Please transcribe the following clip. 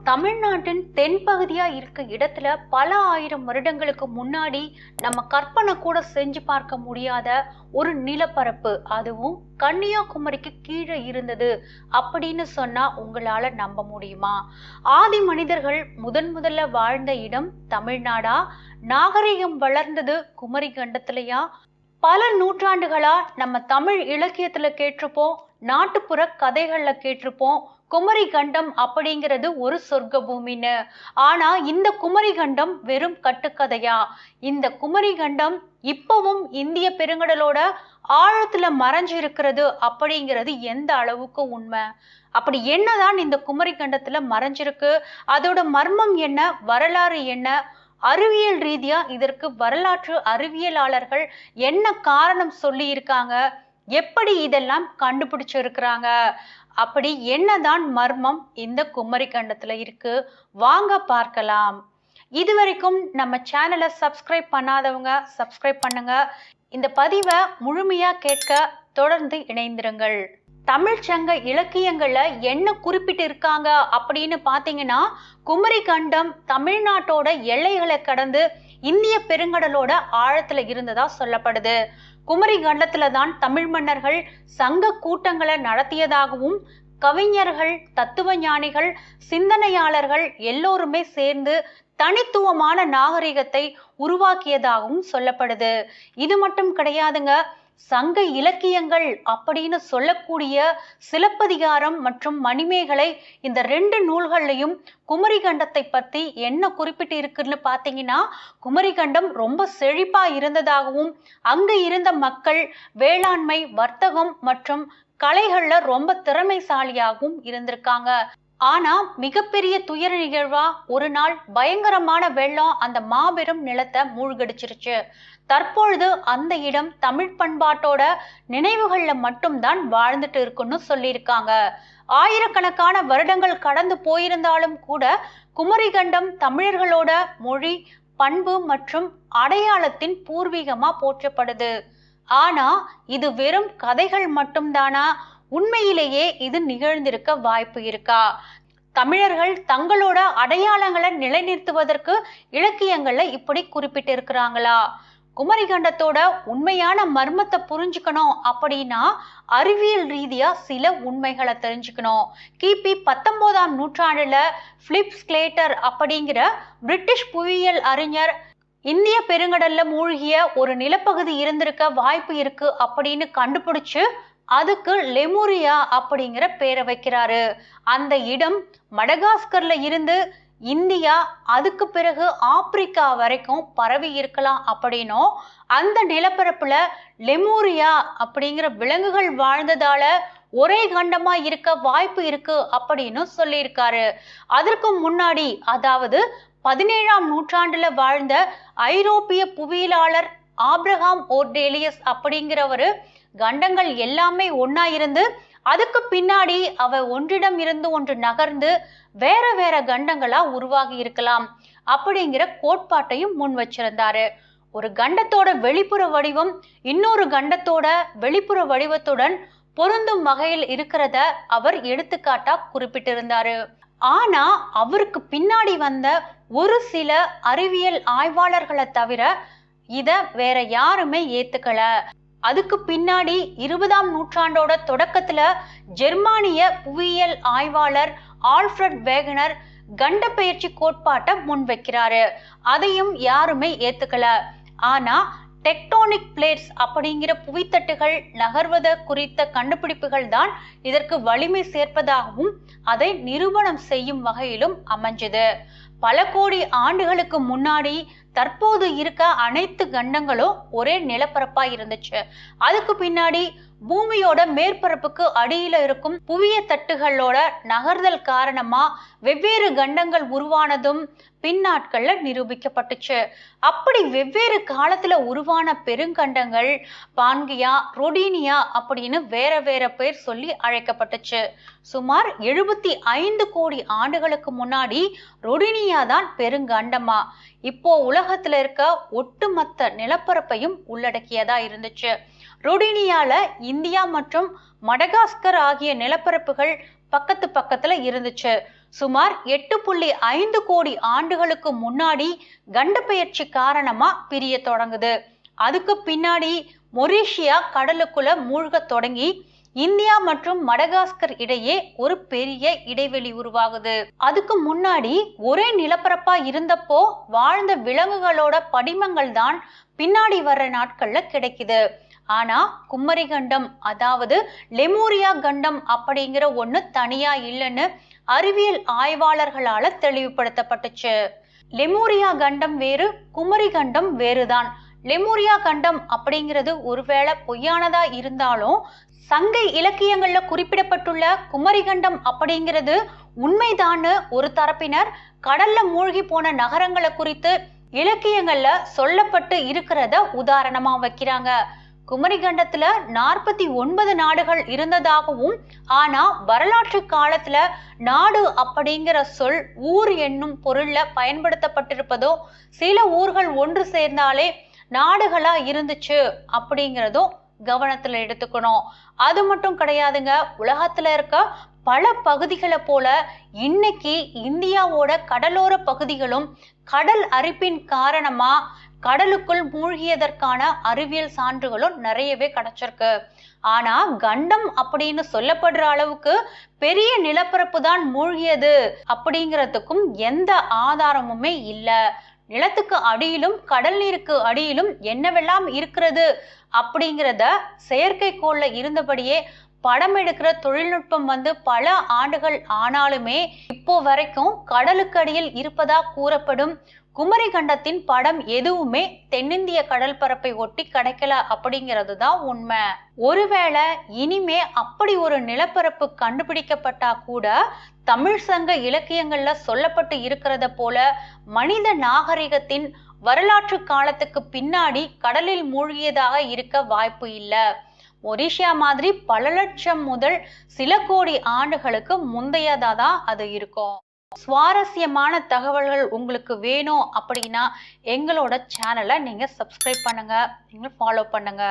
தமிழ்நாட்டின் தென்பகுதியா இருக்க இடத்துல பல ஆயிரம் வருடங்களுக்கு முன்னாடி நம்ம கற்பனை கூட செஞ்சு பார்க்க முடியாத ஒரு நிலப்பரப்பு, அதுவும் கன்னியாகுமரிக்கு கீழே இருந்தது அப்படின்னு சொன்னா உங்களால நம்ப முடியுமா? ஆதி மனிதர்கள் முதல்ல வாழ்ந்த இடம் தமிழ்நாடா? நாகரிகம் வளர்ந்தது குமரி கண்டத்திலயா? பல நூற்றாண்டுகளா நம்ம தமிழ் இலக்கியத்துல கேட்டிருப்போம், நாட்டுப்புற கதைகள்ல கேட்டிருப்போம் குமரி கண்டம் அப்படிங்கிறது ஒரு சொர்க்க பூமின்னு. ஆனா இந்த குமரி கண்டம் வெறும் கட்டுக்கதையா? இந்த குமரி கண்டம் இப்பவும் இந்திய பெருங்கடலோட ஆழத்துல மறைஞ்சு இருக்கிறது அப்படிங்கிறது எந்த அளவுக்கு உண்மை? அப்படி என்னதான் இந்த குமரி கண்டத்துல மறைஞ்சிருக்கு? அதோட மர்மம் என்ன? வரலாறு என்ன? அறிவியல் ரீதியா இதற்கு வரலாற்று அறிவியலாளர்கள் என்ன காரணம் சொல்லி இருக்காங்க? எப்படி இதெல்லாம் கண்டுபிடிச்சிருக்கிறாங்க? அப்படி என்னதான் மர்மம் இந்த குமரி கண்டத்துல இருக்கு? வாங்க பார்க்கலாம். இதுவரைக்கும் நம்ம சேனலை சப்ஸ்கிரைப் பண்ணாதவங்க சப்ஸ்கிரைப் பண்ணுங்க. இந்த பதிவை முழுமையா கேட்க தொடர்ந்து இணைந்திருங்கள். தமிழ் சங்க இலக்கியங்கள்ல என்ன குறிப்பிட்டு இருக்காங்க அப்படின்னு பாத்தீங்கன்னா, குமரி கண்டம் தமிழ்நாட்டோட எல்லைகளை கடந்து இந்திய பெருங்கடலோட ஆழத்துல இருந்ததா சொல்லப்படுது. குமரி கண்டத்துல தான் தமிழ் மன்னர்கள் சங்க கூட்டங்களை நடத்தியதாகவும், கவிஞர்கள், தத்துவ ஞானிகள், சிந்தனையாளர்கள் எல்லோருமே சேர்ந்து தனித்துவமான நாகரிகத்தை உருவாக்கியதாகவும் சொல்லப்படுது. இது மட்டும் கிடையாதுங்க, சங்க இலக்கியங்கள் அப்படின்னு சொல்லக்கூடிய சிலப்பதிகாரம் மற்றும் மணிமேகலை, இந்த 2 நூல்கள்லையும் குமரி கண்டத்தை பத்தி என்ன குறிப்பிட்டு இருக்குன்னு பாத்தீங்கன்னா, குமரி கண்டம் ரொம்ப செழிப்பா இருந்ததாகவும், அங்க இருந்த மக்கள் வேளாண்மை, வர்த்தகம் மற்றும் கலைகள்ல ரொம்ப திறமைசாலியாகவும் இருந்திருக்காங்க. ஆனா மிகப்பெரிய துயர நிகழ்வா ஒரு நாள் பயங்கரமான வெள்ளம் அந்த மாபெரும் நிலத்தை மூழ்கடிச்சிருச்சு. தற்பொழுது அந்த இடம் தமிழ் பண்பாட்டோட நினைவுகள்ல மட்டும்தான் வாழ்ந்துட்டு இருக்குன்னு சொல்லியிருக்காங்க. ஆயிரக்கணக்கான வருடங்கள் கடந்து போயிருந்தாலும் கூட குமரி கண்டம் தமிழர்களோட மொழி, பண்பு மற்றும் அடையாளத்தின் பூர்வீகமா போற்றப்படுது. ஆனா இது வெறும் கதைகள் மட்டும்தானா? உண்மையிலேயே இது நிகழ்ந்திருக்க வாய்ப்பு இருக்கா? தமிழர்கள் தங்களோட அடையாளங்களை நிலைநிறுத்துவதற்கு இலக்கியங்கள்ல இப்படி குறிப்பிட்டு இருக்கிறாங்களா? குமரி கண்டத்தோட உண்மையான மர்மத்தை புரிஞ்சுக்கணும் அப்படின்னா அறிவியல் ரீதியா சில உண்மைகளை தெரிஞ்சுக்கணும். கிபி 19ஆம் நூற்றாண்டுல பிலிப் ஸ்லேட்டர் அப்படிங்கிற பிரிட்டிஷ் புவியியல் அறிஞர் இந்திய பெருங்கடல்ல மூழ்கிய ஒரு நிலப்பகுதி இருந்திருக்க வாய்ப்பு இருக்கு அப்படின்னு கண்டுபிடிச்சு அதுக்கு லெமூரியா அப்படிங்கிற பேரை வைக்கிறாரு. அந்த இடம் மடகாஸ்கர்ல இருந்து இந்தியா, அதுக்கு பிறகு ஆப்பிரிக்கா வரைக்கும் பரவி இருக்கலாம் அப்படின்னும், அந்த நிலப்பரப்புல லெமூரியா அப்படிங்கிற விலங்குகள் வாழ்ந்ததால ஒரே கண்டமா இருக்க வாய்ப்பு இருக்கு அப்படின்னு சொல்லியிருக்காரு. அதற்கு முன்னாடி, அதாவது 17ஆம் நூற்றாண்டுல வாழ்ந்த ஐரோப்பிய புவியியலாளர் ஆப்ரஹாம் ஓர்டேலியஸ் அப்படிங்கிறவரு கண்டங்கள் எல்லாமே ஒன்னா இருந்து அதுக்கு பின்னாடி அவ ஒன்றிடம் இருந்து ஒன்று நகர்ந்து வேற வேற கண்டங்களா உருவாகி இருக்கலாம் அப்படிங்கிற கோட்பாட்டையும் முன் வச்சிருந்தாரு. ஒரு கண்டத்தோட வெளிப்புற வடிவம் இன்னொரு கண்டத்தோட வெளிப்புற வடிவத்துடன் பொருந்தும் வகையில் இருக்கிறத அவர் எடுத்துக்காட்டா குறிப்பிட்டிருந்தாரு. ஆனா அவருக்கு பின்னாடி வந்த ஒரு சில அறிவியல் ஆய்வாளர்களை தவிர இத வேற யாருமே ஏத்துக்கல. அதுக்கு பின்னாடி 20ஆம் நூற்றாண்டோட தொடக்கத்துல ஜெர்மானிய புவியியல் ஆய்வாளர் ஆல்ஃபிரட் வேகனர் கண்ட பெயர்ச்சி கோட்பாட்டை முன்வைக்கிறாரு. அதையும் யாருமே ஏத்துக்கல. ஆனா டெக்டோனிக் பிளேட்ஸ் அப்படிங்கிற புவித்தட்டுகள் நகர்வத குறித்த கண்டுபிடிப்புகள் தான் இதற்கு வலிமை சேர்ப்பதாகவும் அதை நிரூபணம் செய்யும் வகையிலும் அமைஞ்சது. பல கோடி ஆண்டுகளுக்கு முன்னாடி தற்போது இருக்க அனைத்து கண்டங்களும் ஒரே நிலப்பரப்பா இருந்துச்சு. அதுக்கு பின்னாடி பூமியோட மேற்பரப்புக்கு அடியில இருக்கும் புவிய தட்டுகளோட நகர்தல் காரணமா வெவ்வேறு கண்டங்கள் உருவானதும் பின்னாட்கள்ல நிரூபிக்கப்பட்டுச்சு. அப்படி வெவ்வேறு காலத்துல உருவான பெருங்கண்டங்கள் பான்கியா, ரொடீனியா அப்படின்னு வேற வேற பேர் சொல்லி அழைக்கப்பட்டுச்சு. சுமார் 75 கோடி ஆண்டுகளுக்கு முன்னாடி ரொடீனியா தான் பெருங்கண்டமா இப்போ உலகத்துல இருக்க ஒட்டுமொத்த நிலப்பரப்பையும் உள்ளடக்கியதா இருந்துச்சு. ரொடீனியால இந்தியா மற்றும் மடகாஸ்கர் ஆகிய நிலப்பரப்புகள் பக்கத்துல இருந்துச்சு. சுமார் 8.5 கோடி ஆண்டுகளுக்கு முன்னாடி கண்டப்பெயர்ச்சி காரணமா பிரிய தொடங்குது. அதுக்கு பின்னாடி மொரீஷியா கடலுக்குள்ள மூழ்க தொடங்கி இந்தியா மற்றும் மடகாஸ்கர் இடையே ஒரு பெரிய இடைவெளி உருவாகுது. அதுக்கு முன்னாடி ஒரே நிலப்பரப்பா இருந்தப்போ வாழ்ந்த விலங்குகளோட படிமங்கள் தான் பின்னாடி வர்ற நாட்கள்ல கிடைக்குது. ஆனா குமரி கண்டம், அதாவது லெமூரியா கண்டம் அப்படிங்கிற ஒண்ணு தனியா இல்லைன்னு அறிவியல் ஆய்வாளர்களால தெளிவுபடுத்தப்பட்டுச்சு. லெமூரியா கண்டம் வேறு, குமரி கண்டம் வேறுதான். லெமூரியா கண்டம் அப்படிங்கிறது ஒருவேளை பொய்யானதா இருந்தாலும் சங்க இலக்கியங்கள்ல குறிப்பிடப்பட்டுள்ள குமரிகண்டம் அப்படிங்கிறது உண்மைதான்னு ஒரு தரப்பினர் கடல்ல மூழ்கி போன நகரங்களை குறித்து இலக்கியங்கள்ல சொல்லப்பட்டு இருக்கிறத உதாரணமா வைக்கிறாங்க. குமரிகண்டத்துல 49 நாடுகள் இருந்ததாகவும், ஆனா வரலாற்று காலத்துல நாடு அப்படிங்கிற சொல் ஊர் என்னும் பொருள்ல பயன்படுத்தப்பட்டிருப்பதோ, சில ஊர்கள் ஒன்று சேர்ந்தாலே நாடுகளா இருந்துச்சு அப்படிங்கிறதும் கவனத்துல எடுத்துக்கணும். அது மட்டும் கிடையாதுங்க, உலகத்துல இருக்க பல பகுதிகளை போல இன்னைக்கு இந்தியாவோட கடலோர பகுதிகளும் கடல் அரிப்பின் காரணமா கடலுக்குள் மூழ்கியதற்கான அறிவியல் சான்றுகளும் நிறையவே கிடைச்சிருக்கு. ஆனா கண்டம் அப்படின்னு சொல்லப்படுற அளவுக்கு பெரிய நிலப்பரப்பு தான் மூழ்கியது அப்படிங்கிறதுக்கும் எந்த ஆதாரமுமே இல்லை. நிலத்துக்கு அடியிலும் கடல் நீருக்கு அடியிலும் என்னவெல்லாம் இருக்கிறது அப்படிங்கிறத செயற்கைக்கோள்ல இருந்தபடியே படம் எடுக்கிற தொழில்நுட்பம் பல ஆண்டுகள் ஆனாலுமே இப்போ வரைக்கும் கடலுக்கு அடியில் இருப்பதா கூறப்படும் குமரி கண்டத்தின் படம் எதுவுமே தென்னிந்திய கடல் பரப்பை ஒட்டி கிடைக்கல அப்படிங்கிறது தான் உண்மை. ஒருவேளை இனிமே அப்படி ஒரு நிலப்பரப்பு கண்டுபிடிக்கப்பட்டா கூட தமிழ் சங்க இலக்கியங்கள்ல சொல்லப்பட்டு இருக்கிறத போல மனித நாகரிகத்தின் வரலாற்று காலத்துக்கு பின்னாடி கடலில் மூழ்கியதாக இருக்க வாய்ப்பு இல்லை. மொரீஷியா மாதிரி பல லட்சம் முதல் சில கோடி ஆண்டுகளுக்கு முந்தையதா தான் அது இருக்கும். சுவாரஸ்யமான தகவல்கள் உங்களுக்கு வேணும் அப்படின்னா எங்களோட சேனலை நீங்க சப்ஸ்கிரைப் பண்ணுங்க, நீங்க ஃபாலோ பண்ணுங்க.